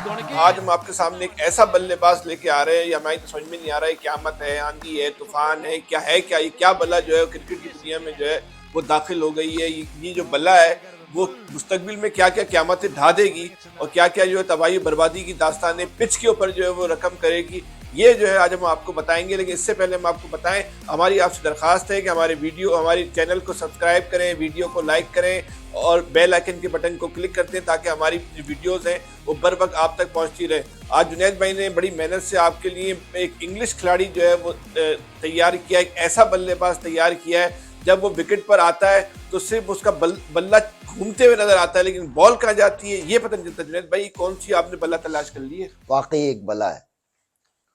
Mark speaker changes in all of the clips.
Speaker 1: आज हम आपके सामने एक ऐसा बल्लेबाज लेके आ रहे हैं, या हमारी तो समझ में नहीं आ रहा है, क़यामत है, आंधी है, तूफान है क्या ये क्या बल्ला जो है क्रिकेट की दुनिया में जो है वो दाखिल हो गई है। ये जो बल्ला है वो मुस्तकबिल में क्या क्या क़यामतें ढा देगी और क्या क्या जो है तबाही बर्बादी की दास्तानें पिच के ऊपर जो है वो रकम करेगी, ये जो है आज हम आपको बताएंगे। लेकिन इससे पहले हम आपको बताएं, हमारी आपसे दरख्वास्त है कि हमारे चैनल को सब्सक्राइब करें, वीडियो को लाइक करें और बेल आइकन के बटन को क्लिक करते हैं ताकि हमारी जो वीडियोस हैं वो बर वक्त आप तक पहुंचती रहे। आज जुनैद भाई ने बड़ी मेहनत से आपके लिए एक इंग्लिश खिलाड़ी जो है वो तैयार किया, एक ऐसा बल्लेबाज तैयार किया है जब वो विकेट पर आता है तो सिर्फ उसका बल्ला घूमते हुए नजर आता है, लेकिन बॉल कहाँ जाती है ये पता नहीं चलता। जुनैद भाई, कौन सी आपने बल्ला तलाश कर ली है?
Speaker 2: वाकई एक बला है,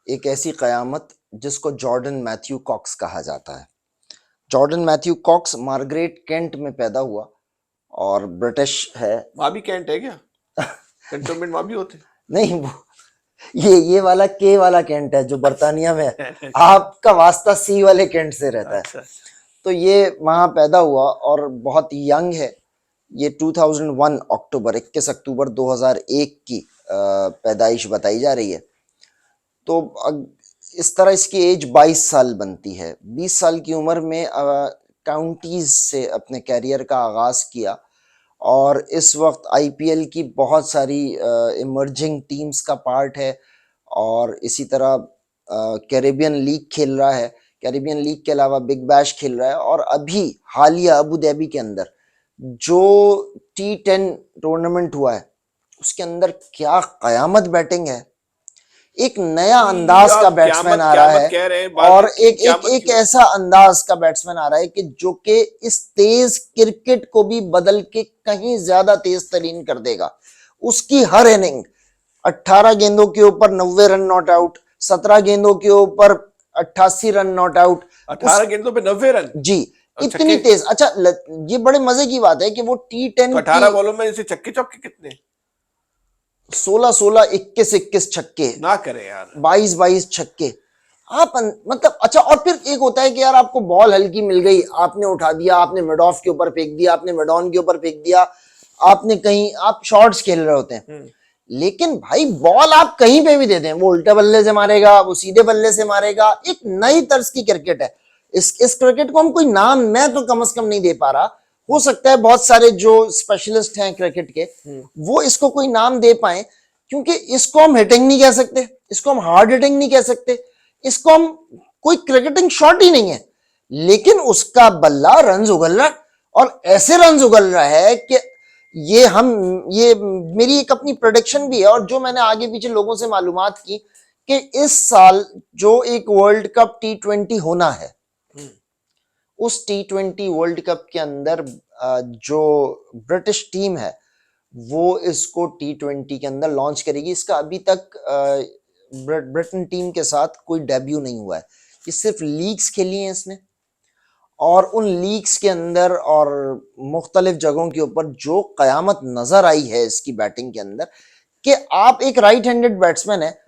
Speaker 2: एक ऐसी कयामत जिसको जॉर्डन मैथ्यू कॉक्स कहा जाता है। Jordan Matthew Cox Margaret Kent में पैदा हुआ और ब्रिटिश है।
Speaker 1: वहाँ भी कैंट है क्या? कैंटोनमेंट वहाँ भी होते?
Speaker 2: नहीं, वो ये वाला के वाला केंट है जो बर्तानिया में है। आपका वास्ता सी वाले केंट से रहता है।
Speaker 1: अच्छा।
Speaker 2: तो ये वहाँ पैदा हुआ और बहुत यंग है। ये 2001 अक्टूबर 21 अक्टूबर 2001 की पैदाइश बताई जा रही है। तो इस तरह इसकी एज 22 साल बनती है। 20 साल की उम्र में काउंटीज से अपने कैरियर का आगाज किया और इस वक्त आईपीएल की बहुत सारी इमर्जिंग टीम्स का पार्ट है और इसी तरह कैरेबियन लीग खेल रहा है। कैरेबियन लीग के अलावा बिग बैश खेल रहा है और अभी हालिया अबू धाबी के अंदर जो T10 टूर्नामेंट हुआ है उसके अंदर क्या कयामत बैटिंग है। एक नया अंदाज का बैट्समैन आ रहा है और एक ऐसा अंदाज का बैट्समैन आ रहा है कि जो कि इस तेज क्रिकेट को भी बदल के कहीं ज्यादा तेज तरीन कर देगा। उसकी हर इनिंग 18 गेंदों के ऊपर 90 रन नॉट आउट, 17 गेंदों के ऊपर 88 रन नॉट आउट,
Speaker 1: 18 गेंदों पे 90 रन
Speaker 2: जी, इतनी तेज। अच्छा, ये बड़े मजे की बात है कि वो T10
Speaker 1: 18 बॉलों में इसे छक्के चौके कितने?
Speaker 2: 16 21 छक्के
Speaker 1: ना करे यार,
Speaker 2: 22 छक्के। आप मतलब अच्छा, और फिर एक होता है कि यार आपको बॉल हल्की मिल गई, आपने उठा दिया, आपने मिड ऑफ के ऊपर फेंक दिया, आपने मिड ऑन के ऊपर फेंक दिया, आपने कहीं आप शॉट्स खेल रहे होते हैं, लेकिन भाई बॉल आप कहीं पे भी दे दें, वो उल्टे बल्ले से मारेगा, वो सीधे बल्ले से मारेगा। एक नई तर्ज की क्रिकेट है। इस क्रिकेट को हम कोई नाम, मैं तो कम से कम नहीं दे पा रहा, हो सकता है बहुत सारे जो स्पेशलिस्ट हैं क्रिकेट के वो इसको कोई नाम दे पाए, क्योंकि इसको हम हिटिंग नहीं कह सकते, इसको हम हार्ड हिटिंग नहीं कह सकते, इसको हम कोई क्रिकेटिंग शॉट ही नहीं है, लेकिन उसका बल्ला रन उगल रहा है और ऐसे रन उगल रहा है कि ये मेरी एक अपनी प्रेडिक्शन भी है और जो मैंने आगे पीछे लोगों से मालूमात की कि इस साल जो एक वर्ल्ड कप T20 होना है, उस T20 वर्ल्ड कप के अंदर जो ब्रिटिश टीम है वो इसको T20 के अंदर लॉन्च करेगी। इसका अभी तक ब्रिटेन टीम के साथ कोई डेब्यू नहीं हुआ है। ये सिर्फ लीग्स खेली हैं इसने और उन लीग्स के अंदर और मुख्तलिफ जगहों के ऊपर जो कयामत नजर आई है इसकी बैटिंग के अंदर कि आप एक राइट हैंडेड बैट्समैन है,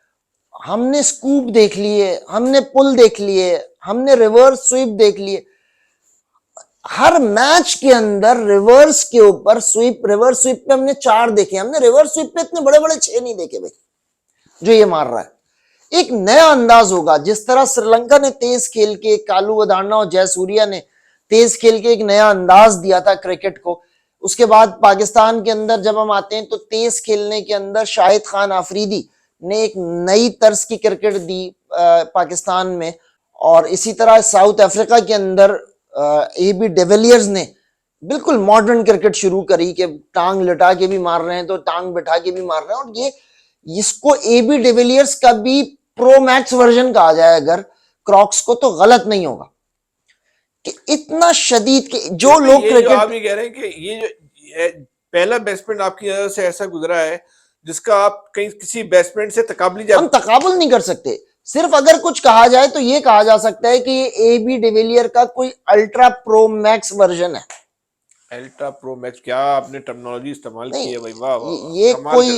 Speaker 2: हमने स्कूप देख लिए, हमने पुल देख लिए, हमने रिवर्स स्वीप देख लिए, हर मैच के अंदर रिवर्स के ऊपर स्वीप, रिवर्स स्वीप पे हमने 4 देखे, हमने रिवर्स स्वीप पे इतने बड़े बड़े 6 नहीं देखे भाई जो ये मार रहा है। एक नया अंदाज होगा, जिस तरह श्रीलंका ने तेज खेल के, कालू वधाना और जयसूर्या ने तेज खेल के एक नया अंदाज दिया था क्रिकेट को। उसके बाद पाकिस्तान के अंदर जब हम आते हैं तो तेज खेलने के अंदर शाहिद खान आफरीदी ने एक नई तर्ज की क्रिकेट दी पाकिस्तान में, और इसी तरह साउथ अफ्रीका के अंदर AB डिविलियर्स ने बिल्कुल मॉडर्न क्रिकेट शुरू करी कि टांग लटा के भी मार रहे हैं तो टांग बैठा के भी मार रहे हैं, और ये इसको AB डिविलियर्स का भी प्रो मैक्स वर्जन कहा जाए अगर क्रॉक्स को, तो गलत नहीं होगा कि इतना शदीद के जो लोग क्रिकेट,
Speaker 1: आप ये कह रहे हैं कि ये जो पहला बैट्समैन आपकी नजर से ऐसा गुजरा है जिसका आप कहीं किसी बैट्समैन से
Speaker 2: हम तकाबुल नहीं कर सकते। सिर्फ अगर कुछ कहा जाए तो ये कहा जा सकता है कि ये AB डिविलियर का कोई अल्ट्रा प्रो मैक्स वर्जन है।
Speaker 1: अल्ट्रा प्रो मैक्स, क्या आपने टर्मिनोलॉजी इस्तेमाल की है भाई, वाह वाह।
Speaker 2: ये कोई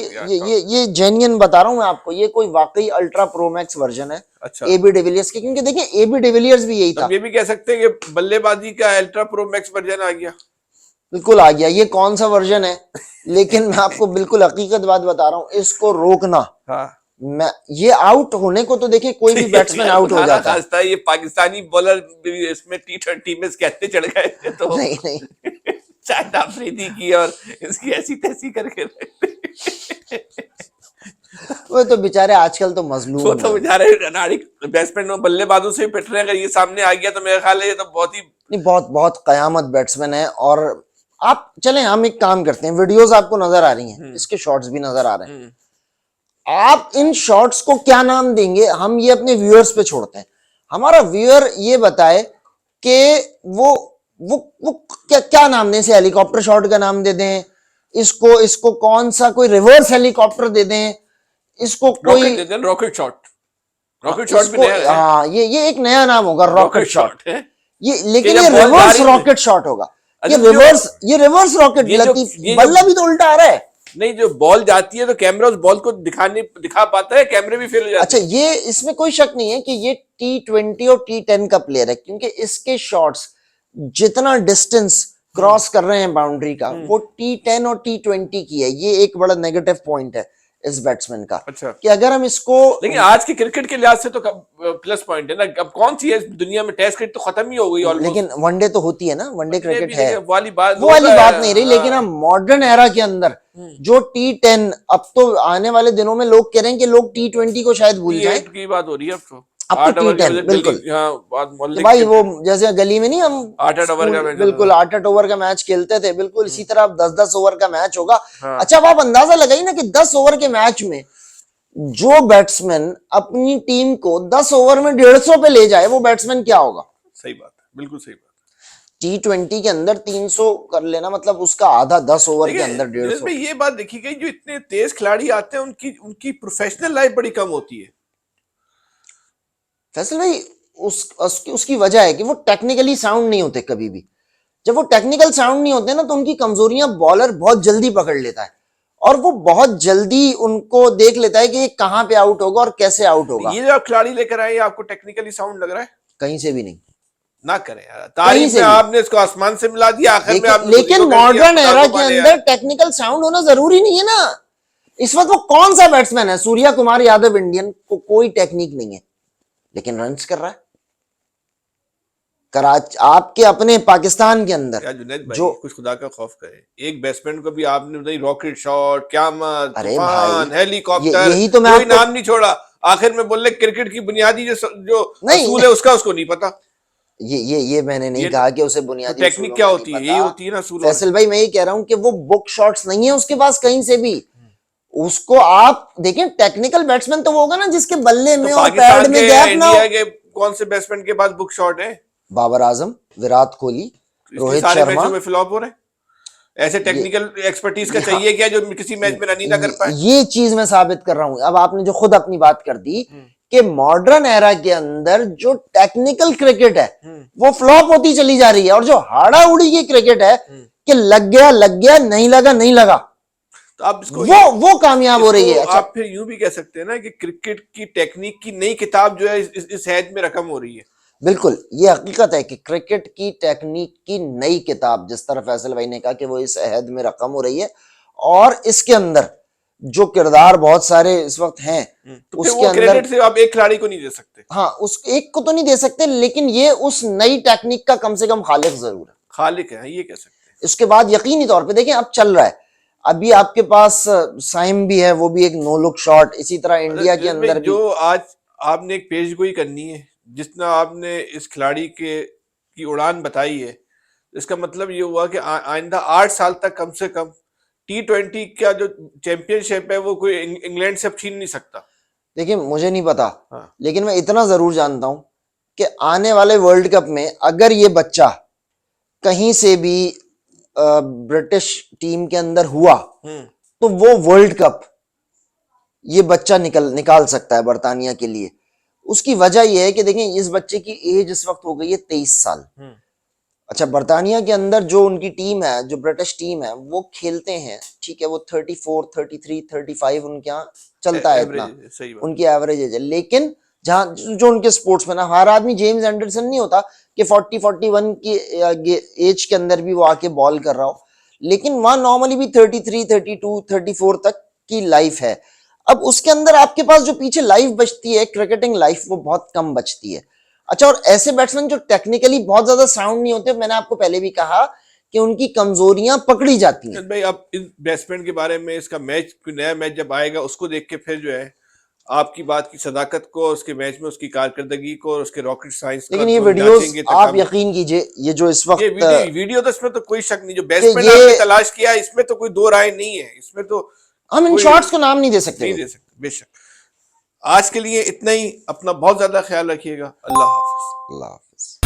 Speaker 2: ये जेन्युइन बता रहा हूं मैं आपको, ये कोई वाकई अल्ट्रा प्रो मैक्स वर्जन है। अच्छा। AB डिविलियर्स के, क्योंकि देखिए AB डिविलियर्स भी यही था।
Speaker 1: ये भी कह सकते हैं कि बल्लेबाजी का अल्ट्रा प्रो मैक्स वर्जन आ गया।
Speaker 2: बिल्कुल आ गया। ये कौन सा वर्जन है, लेकिन मैं आपको बिल्कुल हकीकत बात बता रहा हूँ, इसको रोकना,
Speaker 1: हाँ।
Speaker 2: मैं ये आउट होने को तो देखिए कोई भी बैट्समैन आउट हो
Speaker 1: खुदा
Speaker 2: जाता है।
Speaker 1: खास्ता ये पाकिस्तानी बॉलर भी इसमें T20 में कहते चढ़ गए थे तो
Speaker 2: नहीं नहीं,
Speaker 1: शाहिद अफरीदी की और इसकी ऐसी तैसी करके
Speaker 2: वो तो बेचारे आजकल तो
Speaker 1: वो
Speaker 2: मजलूम
Speaker 1: तो
Speaker 2: है।
Speaker 1: बेचारे अनाड़ी बैट्समैन और बल्लेबाजों से ही पिट रहे हैं। अगर ये सामने आ गया तो मेरा ख्याल है ये तो बहुत ही
Speaker 2: नहीं, बहुत बहुत कयामत बैट्समैन है। और आप चलें, हम एक काम करते हैं, वीडियोस आपको नजर आ रही हैं, इसके शॉट्स भी नजर आ रहे हैं, आप इन शॉट्स को क्या नाम देंगे, हम ये अपने व्यूअर्स पे छोड़ते हैं। हमारा व्यूअर ये बताए कि वो क्या क्या नाम दें, इसे हेलीकॉप्टर शॉट का नाम दे दें, इसको इसको कौन सा कोई रिवर्स हेलीकॉप्टर दे दें, इसको कोई
Speaker 1: रॉकेट देते हैं, रॉकेट शॉट। रॉकेट शॉट भी
Speaker 2: इसको,
Speaker 1: नया है।
Speaker 2: हाँ ये एक नया नाम होगा, रॉकेट शॉट।
Speaker 1: है
Speaker 2: ये
Speaker 1: कि
Speaker 2: लेकिन
Speaker 1: जब
Speaker 2: ये
Speaker 1: बॉल जा
Speaker 2: रिवर्स
Speaker 1: रही है।
Speaker 2: रॉकेट शॉट होगा।
Speaker 1: अच्छा,
Speaker 2: ये रिवर्स रॉकेट,
Speaker 1: ये जो-
Speaker 2: लतीफ
Speaker 1: ये जो-
Speaker 2: बल्ला भी तो उल्टा आ रहा है।
Speaker 1: नहीं, जो बॉल जाती है तो कैमरा उस बॉल को दिखा पाता है, कैमरे भी फेल हो जाते
Speaker 2: अच्छा, ये इसमें कोई शक नहीं है कि ये T20 और T10 का प्लेयर है, क्योंकि इसके शॉट्स जितना डिस्टेंस क्रॉस कर रहे हैं बाउंड्री का, वो T10 और T20 की है। ये एक बड़ा नेगेटिव पॉइंट है इस बैट्समैन का,
Speaker 1: अच्छा।
Speaker 2: कि अगर हम इसको,
Speaker 1: लेकिन आज के क्रिकेट के लिहाज से तो प्लस पॉइंट है ना। अब कौन सी है इस दुनिया में, टेस्ट क्रिकेट तो खत्म ही हो गई ऑलमोस्ट।
Speaker 2: लेकिन वनडे तो होती है ना, वनडे क्रिकेट है,
Speaker 1: वो वाली बात
Speaker 2: नहीं रही। लेकिन हम मॉडर्न एरा के अंदर जो T10, अब तो आने वाले दिनों में लोग कह रहे हैं कि लोग T20 को शायद भूल जाएं,
Speaker 1: T8 की बात हो रही है अब तो।
Speaker 2: अब तो
Speaker 1: 8 ओवर
Speaker 2: T10 बिल्कुल।
Speaker 1: मोहल्ले
Speaker 2: कि भाई वो जैसे गली में नहीं हम
Speaker 1: 8-8 ओवर का मैच,
Speaker 2: बिल्कुल 8-8 ओवर का मैच खेलते थे, बिल्कुल इसी तरह अब 10-10 ओवर का मैच होगा।
Speaker 1: हाँ।
Speaker 2: अच्छा, अब आप अंदाजा लगाइए ना कि 10 ओवर के मैच में जो बैट्समैन अपनी टीम को 10 ओवर में 150 पे ले जाए, वो बैट्समैन क्या होगा।
Speaker 1: सही बात है, बिल्कुल सही बात।
Speaker 2: T20 के अंदर 300 कर लेना, मतलब उसका आधा 10 ओवर के अंदर 150।
Speaker 1: इसमें ये बात देखी गई, जो इतने तेज खिलाड़ी आते हैं उनकी उनकी प्रोफेशनल लाइफ बड़ी कम होती है।
Speaker 2: फैसल भाई, उसकी वजह है कि वो टेक्निकली साउंड नहीं होते कभी भी। जब वो टेक्निकल साउंड नहीं होते ना, तो उनकी कमजोरियां बॉलर बहुत जल्दी पकड़ लेता है, और वो बहुत जल्दी उनको देख लेता है कि ये कहां पे आउट होगा और कैसे आउट होगा।
Speaker 1: ये जो आप खिलाड़ी लेकर आए, आपको टेक्निकली साउंड लग रहा है?
Speaker 2: कहीं से भी नहीं।
Speaker 1: ना करें यार, तारीफ
Speaker 2: से
Speaker 1: में
Speaker 2: भी।
Speaker 1: आपने इसको आसमान से मिला दिया, आखिर में आपने
Speaker 2: लेकिन
Speaker 1: खुद ही को कर दिया,
Speaker 2: मॉडर्न
Speaker 1: खुदा
Speaker 2: एरा
Speaker 1: को
Speaker 2: के
Speaker 1: माने
Speaker 2: अंदर
Speaker 1: यार।
Speaker 2: टेक्निकल साउंड होना जरूरी नहीं है ना। इस वक्त वो कौन सा बैट्समैन है, सूर्या कुमार यादव इंडियन को कोई टेक्निक नहीं है, लेकिन रन्स कर रहा है। कराची, आपके अपने पाकिस्तान के अंदर
Speaker 1: यार जुनैद भाई,
Speaker 2: जो,
Speaker 1: कुछ खुदा का खौफ करे, एक बैट्समैन को भी आपने बताई रॉकेट शॉट, क्यामत,
Speaker 2: अरे
Speaker 1: तूफान,
Speaker 2: भाई,
Speaker 1: हेलीकॉप्टर,
Speaker 2: यही तो मैं
Speaker 1: कोई
Speaker 2: आपको,
Speaker 1: नाम नहीं छोड़ा। आखिर में बोले क्रिकेट की बुनियादी जो
Speaker 2: नहीं,
Speaker 1: असूल है उसका उसको नहीं पता।
Speaker 2: ये मैंने नहीं
Speaker 1: ये
Speaker 2: कहा कि उसे बुनियादी
Speaker 1: टेक्निक
Speaker 2: उसूलों
Speaker 1: क्या
Speaker 2: का
Speaker 1: होती
Speaker 2: नहीं
Speaker 1: है, यही
Speaker 2: पता।
Speaker 1: होती है ना असूल।
Speaker 2: फैसल भाई, मैं ये कह रहा हूं कि वो बुक शॉट्स नहीं है उसके पास कहीं से भी। उसको आप देखें, टेक्निकल बैट्समैन तो वो होगा ना जिसके बल्ले में
Speaker 1: तो
Speaker 2: और पैड
Speaker 1: पाकिस्तान
Speaker 2: में
Speaker 1: के
Speaker 2: गैप
Speaker 1: या
Speaker 2: ना हो।
Speaker 1: इंडिया के कौन से बैट्समैन के पास बुक शॉट है?
Speaker 2: बाबर आजम, विराट कोहली,
Speaker 1: इसलिए
Speaker 2: रोहित
Speaker 1: सारे
Speaker 2: शर्मा।
Speaker 1: मैचों में फ्लॉप हो रहे हैं। ऐसे टेक्निकल एक्सपर्टीज का
Speaker 2: हाँ,
Speaker 1: चाहिए क्या जो किसी मैच में रन ही ना कर पाए?
Speaker 2: ये चीज मैं साबित कर रहा हूं। अब आपने जो खुद अपनी बात कर दी कि मॉडर्न एरा के अंदर जो टेक्निकल क्रिकेट है वो फ्लॉप होती चली जा रही है, और जो हाड़ा उड़ी की क्रिकेट है कि लग गया, नहीं लगा, नहीं लगा,
Speaker 1: तो आप इसको
Speaker 2: वो कामयाब हो रही है। अच्छा,
Speaker 1: आप फिर यूं भी कह सकते हैं ना कि क्रिकेट की टेक्निक की नई किताब जो है इस हैज में रकम हो रही है।
Speaker 2: बिल्कुल, ये हकीकत है कि क्रिकेट की टेक्निक की नई किताब, जिस तरह फैसल भाई ने कहा कि वो इस अहद में रकम हो रही है, और इसके अंदर जो किरदार बहुत सारे इस वक्त हैं,
Speaker 1: तो
Speaker 2: उसके
Speaker 1: वो
Speaker 2: अंदर,
Speaker 1: क्रेडिट से आप एक खिलाड़ी को नहीं दे सकते।
Speaker 2: हाँ, उस एक को तो नहीं दे सकते, लेकिन ये उस नई टेक्निक का कम से कम खालिक जरूर है।
Speaker 1: खालिक है, ये कह सकते हैं।
Speaker 2: इसके बाद यकीनी तौर पे देखें, अब चल रहा है, अभी आपके पास साइम भी है, वो भी एक नो लुक शॉट। इसी तरह इंडिया के अंदर भी
Speaker 1: जो आज आपने एक पेशगोई करनी है, जितना आपने इस खिलाड़ी की उड़ान बताई है, इसका मतलब ये हुआ कि आइंदा 8 साल तक कम से कम T20 का जो चैंपियनशिप है वो कोई इंग्लैंड से अब छीन नहीं सकता।
Speaker 2: देखिए, मुझे नहीं पता,
Speaker 1: हाँ।
Speaker 2: लेकिन मैं इतना जरूर जानता हूं कि आने वाले वर्ल्ड कप में अगर ये बच्चा कहीं से भी ब्रिटिश टीम के अंदर हुआ, तो वो वर्ल्ड कप ये बच्चा निकाल सकता है बर्तानिया के लिए। उसकी वजह यह है कि देखें, इस बच्चे की एज इस वक्त हो गई है 23 साल। अच्छा, बर्तानिया के अंदर जो उनकी टीम है, जो ब्रिटिश टीम है, वो खेलते हैं, ठीक है, वो 34, 33, 35 उनके यहाँ चलता है, इतना उनकी एवरेज है। लेकिन जहां जो उनके स्पोर्ट्समैन, हर आदमी जेम्स एंडरसन नहीं होता कि 40-41 की एज के अंदर भी वो आके बॉल कर रहा हो, लेकिन वहां नॉर्मली भी 33, 32, 34 तक की लाइफ है। अब उसके अंदर आपके पास जो पीछे लाइफ बचती है, क्रिकेटिंग लाइफ, वो बहुत कम बचती है। अच्छा, और ऐसे बैट्समैन जो टेक्निकली बहुत ज्यादा साउंड नहीं होते, मैंने आपको पहले भी कहा कि उनकी कमजोरियां पकड़ी जाती हैं।
Speaker 1: भाई अब इस बैट्समैन के बारे में, इसका मैच, कोई नया मैच जब आएगा उसको देख के फिर जो है आपकी बात की सदाकत को, उसके मैच में उसकी कारकर्दगी को और उसके रॉकेट साइंस को
Speaker 2: लेकिन ये
Speaker 1: जो हम
Speaker 2: वीडियोस
Speaker 1: जांचेंगे
Speaker 2: आप
Speaker 1: तक
Speaker 2: यकीन कीजिए, ये जो इस
Speaker 1: ये
Speaker 2: वक्त
Speaker 1: वीडियो तो इसमें तो कोई शक नहीं, जो
Speaker 2: कि
Speaker 1: बैट्समैन
Speaker 2: ये
Speaker 1: आपने तलाश किया इसमें तो कोई दो राय नहीं है, इसमें तो
Speaker 2: हम इन
Speaker 1: कोई
Speaker 2: शॉट्स को नाम नहीं दे सकते
Speaker 1: नहीं
Speaker 2: भाई।
Speaker 1: दे सकते। बेशक आज के लिए इतना ही, अपना बहुत ज्यादा ख्याल रखिएगा। अल्लाह हाफिज।
Speaker 2: अल्लाह हाफिज।